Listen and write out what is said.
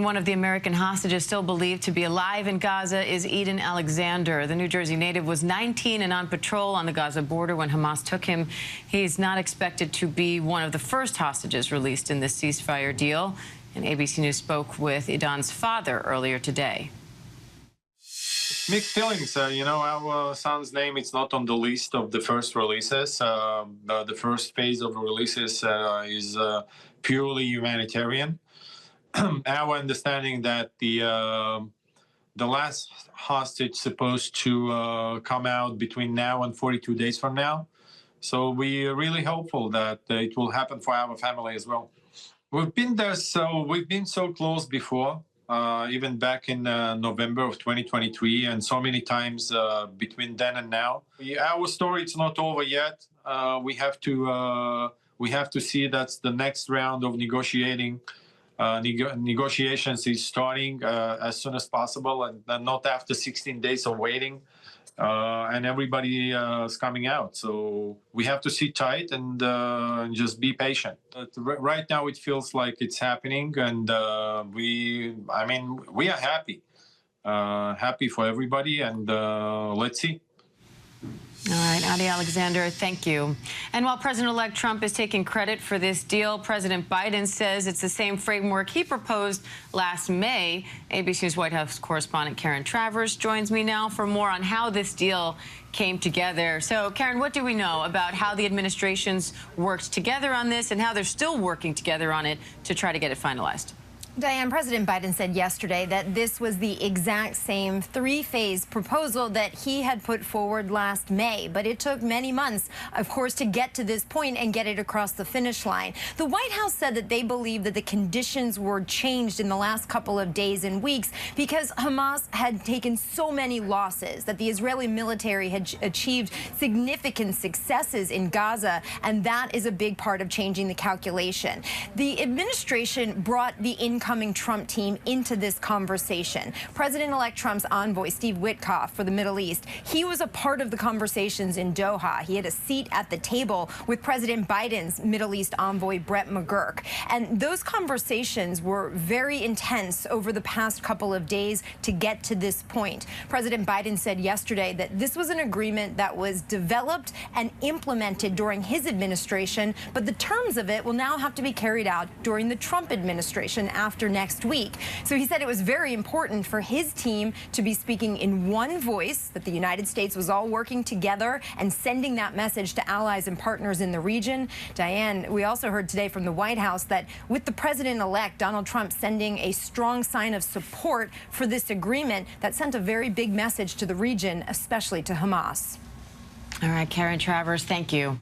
One of the American hostages still believed to be alive in Gaza is Edan Alexander. The New Jersey native was 19 and on patrol on the Gaza border when Hamas took him. He's not expected to be one of the first hostages released in this ceasefire deal. And ABC News spoke with Edan's father earlier today. Mixed feelings. Our son's name is not on the list of the first releases. The first phase of releases is purely humanitarian. Our understanding that the last hostage supposed to come out between now and 42 days from now. So we're really hopeful that it will happen for our family as well. We've been there, we've been so close before, even back in November of 2023, and so many times between then and now. Our story is not over yet. We have to see that's the next round of negotiations is starting as soon as possible, and not after 16 days of waiting. And everybody is coming out. So we have to sit tight and just be patient. But right now it feels like it's happening, and we are happy for everybody, and let's see. All right, Edan Alexander, thank you. And while President-elect Trump is taking credit for this deal, President Biden says it's the same framework he proposed last May. ABC News White House correspondent Karen Travers joins me now for more on how this deal came together. So, Karen, what do we know about how the administrations worked together on this and how they're still working together on it to try to get it finalized? Diane, President Biden said yesterday that this was the exact same three-phase proposal that he had put forward last May. But it took many months, of course, to get to this point and get it across the finish line. The White House said that they believe that the conditions were changed in the last couple of days and weeks because Hamas had taken so many losses, that the Israeli military had achieved significant successes in Gaza, and that is a big part of changing the calculation. The administration brought the incoming Trump team into this conversation. President-elect Trump's envoy, Steve Witkoff, for the Middle East, he was a part of the conversations in Doha. He had a seat at the table with President Biden's Middle East envoy, Brett McGurk. And those conversations were very intense over the past couple of days to get to this point. President Biden said yesterday that this was an agreement that was developed and implemented during his administration, but the terms of it will now have to be carried out during the Trump administration after next week. So he said it was very important for his team to be speaking in one voice, that the United States was all working together and sending that message to allies and partners in the region. Diane, we also heard today from the White House that with the president-elect Donald Trump sending a strong sign of support for this agreement, that sent a very big message to the region, especially to Hamas. All right, Karen Travers, thank you.